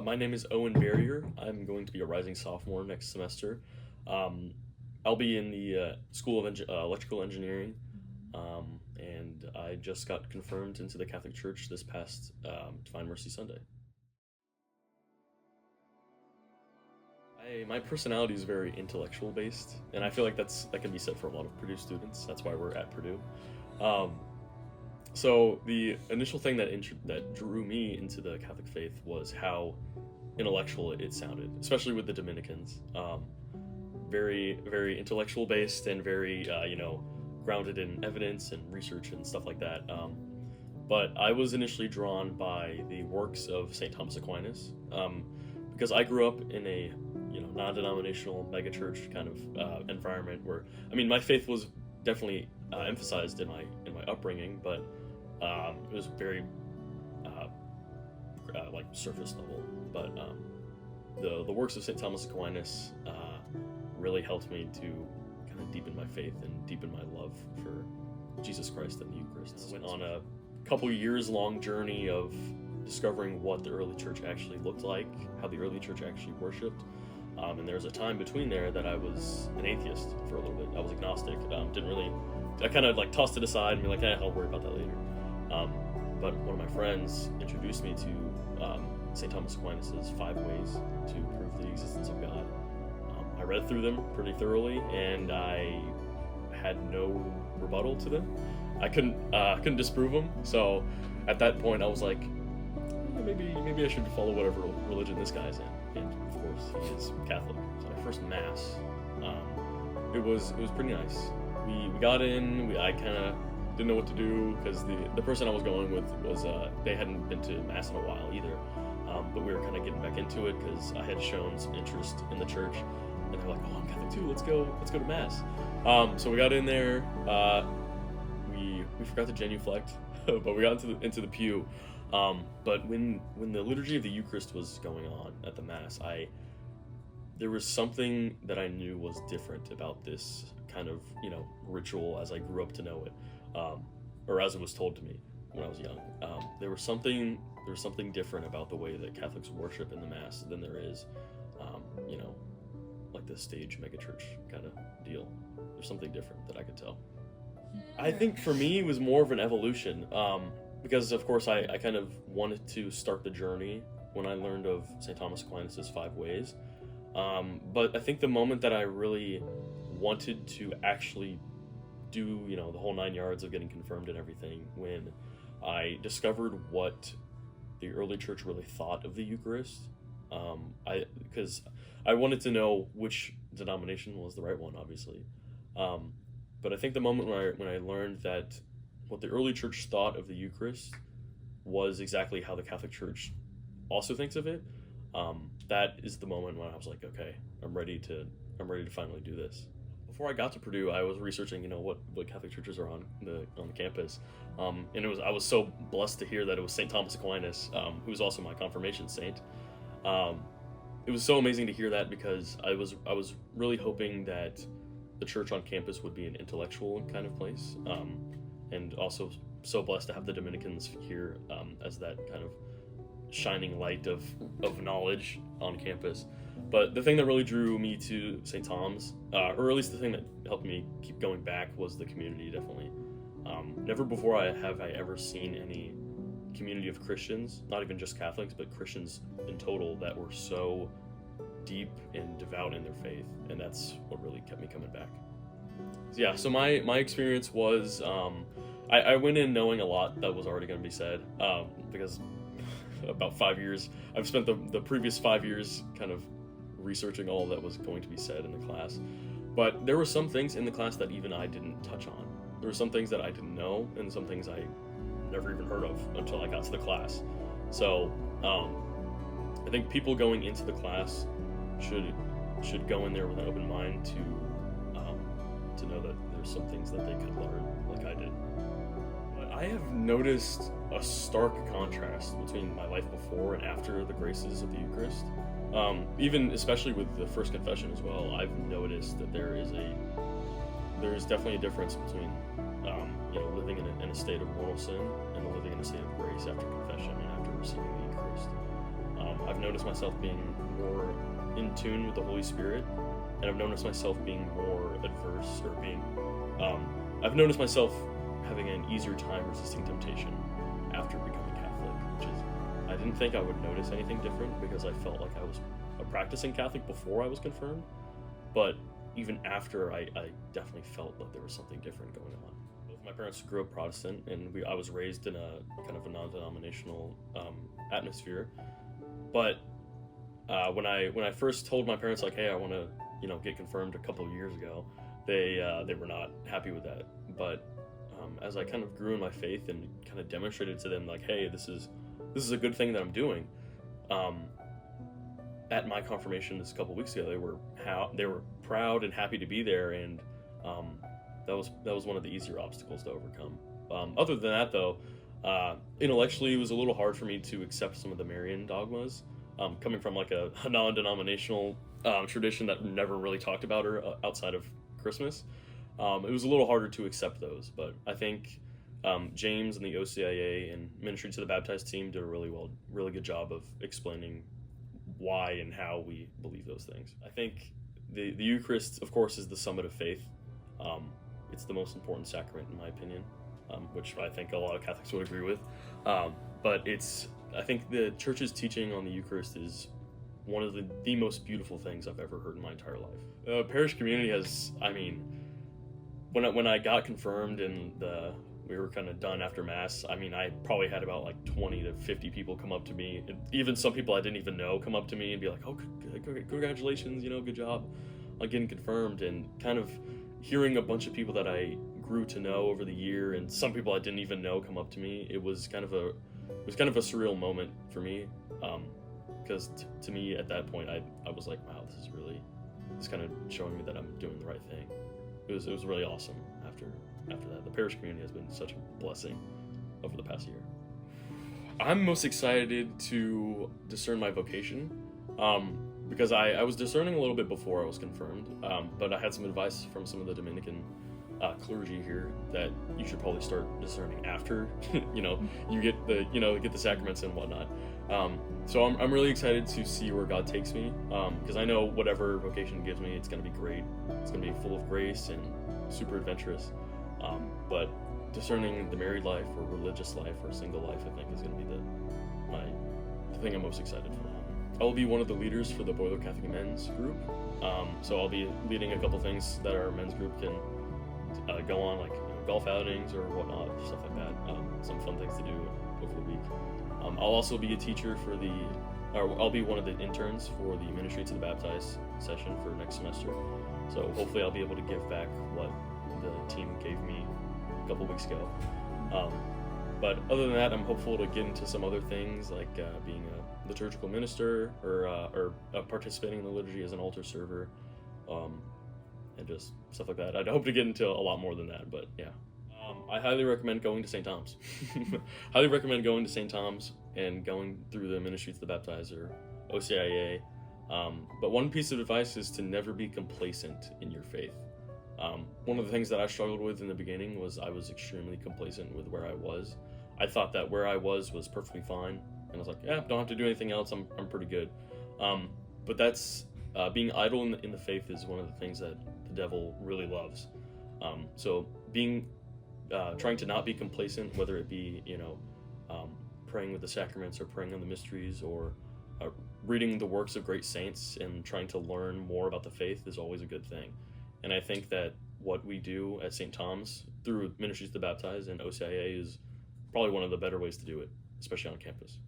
My name is Owen Barrier. I'm going to be a rising sophomore next semester. Um, I'll be in the School of Electrical Engineering, and I just got confirmed into the Catholic Church this past Divine Mercy Sunday. My personality is very intellectual based, and I feel like that can be said for a lot of Purdue students. That's why we're at Purdue. Um, so the initial thing that drew me into the Catholic faith was how intellectual it sounded, especially with the Dominicans. Very intellectual based and very grounded in evidence and research and stuff like that. But I was initially drawn by the works of St. Thomas Aquinas, because I grew up in a non-denominational megachurch kind of environment where my faith was definitely emphasized in my upbringing, but it was very like surface level. But the works of St. Thomas Aquinas really helped me to kind of deepen my faith and deepen my love for Jesus Christ and the Eucharist. I went on a couple years long journey of discovering what the early church actually looked like, how the early church actually worshipped. And there was a time between there that I was an atheist for a little bit. I was agnostic. I kind of like tossed it aside and be like, I'll worry about that later. But one of my friends introduced me to St. Thomas Aquinas' 5 ways to prove the existence of God. I read through them pretty thoroughly, and I had no rebuttal to them. I couldn't disprove them. So at that point, I was like, maybe I should follow whatever religion this guy's in. And of course, he is Catholic. So my first mass, it was pretty nice. We got in. I kind of didn't know what to do because the person I was going with was they hadn't been to mass in a while either. But we were kind of getting back into it because I had shown some interest in the church, and they're like, "Oh, I'm Catholic too. Let's go to mass." So we got in there. We forgot to genuflect, but we got into the pew. But when the liturgy of the Eucharist was going on at the mass, there was something that I knew was different about this kind of ritual as I grew up to know it, or as it was told to me when I was young. There was something different about the way that Catholics worship in the Mass than there is, like the stage megachurch kind of deal. There's something different that I could tell. I think for me it was more of an evolution, because of course I kind of wanted to start the journey when I learned of St. Thomas Aquinas' 5 ways. But I think the moment that I really wanted to actually do, the whole 9 yards of getting confirmed and everything, when I discovered what the early church really thought of the Eucharist, because I wanted to know which denomination was the right one, obviously. But I think the moment when I learned that what the early church thought of the Eucharist was exactly how the Catholic Church also thinks of it, that is the moment when I was like, okay, I'm ready to finally do this. Before I got to Purdue, I was researching, what Catholic churches are on the campus, and I was so blessed to hear that it was St. Thomas Aquinas, who was also my confirmation saint. It was so amazing to hear that because I was really hoping that the church on campus would be an intellectual kind of place, and also so blessed to have the Dominicans here as that kind of shining light of knowledge on campus. But the thing that really drew me to St. Tom's, or at least the thing that helped me keep going back, was the community, definitely. Never before have I ever seen any community of Christians, not even just Catholics, but Christians in total, that were so deep and devout in their faith, and that's what really kept me coming back. Yeah, so my experience was, I went in knowing a lot that was already going to be said, because about 5 years, I've spent the previous 5 years kind of researching all that was going to be said in the class. But there were some things in the class that even I didn't touch on. There were some things that I didn't know, and some things I never even heard of until I got to the class. So I think people going into the class should go in there with an open mind to know that there's some things that they could learn, like I did. But I have noticed a stark contrast between my life before and after the graces of the Eucharist. Even especially with the first confession as well, I've noticed that there is definitely a difference between living in a state of mortal sin and living in a state of grace after confession and after receiving the Eucharist. I've noticed myself being more in tune with the Holy Spirit, and I've noticed myself being more adverse, or I've noticed myself having an easier time resisting temptation after becoming Catholic, which is, I didn't think I would notice anything different because I felt like I was a practicing Catholic before I was confirmed, but even after, I definitely felt like there was something different going on. Both my parents grew up Protestant, and I was raised in a kind of a non-denominational atmosphere, but when I first told my parents, like, hey, I want to get confirmed a couple of years ago, they were not happy with that. But as I kind of grew in my faith and kind of demonstrated to them, like, hey, this is a good thing that I'm doing. At my confirmation this couple of weeks ago, they were proud and happy to be there, and that was one of the easier obstacles to overcome. Other than that, though, intellectually, it was a little hard for me to accept some of the Marian dogmas, coming from like a non-denominational tradition that never really talked about her outside of Christmas. It was a little harder to accept those, but I think James and the OCIA and Ministry to the Baptized team did a really good job of explaining why and how we believe those things. I think the Eucharist, of course, is the summit of faith. It's the most important sacrament, in my opinion, which I think a lot of Catholics would agree with. But I think the Church's teaching on the Eucharist is one of the most beautiful things I've ever heard in my entire life. Parish community has, when I got confirmed and we were kind of done after Mass, I probably had about like 20 to 50 people come up to me, and even some people I didn't even know come up to me and be like, oh, congratulations, good job on getting confirmed, and kind of hearing a bunch of people that I grew to know over the year, and some people I didn't even know come up to me. It was kind of a surreal moment for me, because to me at that point I was like, wow, this is kind of showing me that I'm doing the right thing. It was really awesome after that. The parish community has been such a blessing over the past year. I'm most excited to discern my vocation, because I was discerning a little bit before I was confirmed, but I had some advice from some of the Dominican clergy here that you should probably start discerning after you get the sacraments and whatnot. So I'm really excited to see where God takes me, because I know whatever vocation gives me, it's going to be great. It's going to be full of grace and super adventurous. But discerning the married life or religious life or single life, I think, is going to be the thing I'm most excited for. I will be one of the leaders for the Boiler Catholic Men's group. So I'll be leading a couple things that our men's group can go on, like golf outings or whatnot, stuff like that. Some fun things to do over the week. I'll also be a teacher I'll be one of the interns for the Ministry to the Baptized session for next semester. So hopefully I'll be able to give back what the team gave me a couple weeks ago. But other than that, I'm hopeful to get into some other things, like being a liturgical minister or participating in the liturgy as an altar server, and just stuff like that. I'd hope to get into a lot more than that, but yeah. I highly recommend going to St. Thomas. Highly recommend going to St. Thomas and going through the Ministry to the Baptized or OCIA. But one piece of advice is to never be complacent in your faith. One of the things that I struggled with in the beginning was I was extremely complacent with where I was. I thought that where I was perfectly fine, and I was like, yeah, don't have to do anything else, I'm pretty good. But that's being idle in the faith is one of the things that the devil really loves. So trying to not be complacent, whether it be praying with the sacraments or praying on the mysteries or reading the works of great saints and trying to learn more about the faith is always a good thing. And I think that what we do at St. Thomas through Ministries to the Baptized and OCIA is probably one of the better ways to do it, especially on campus.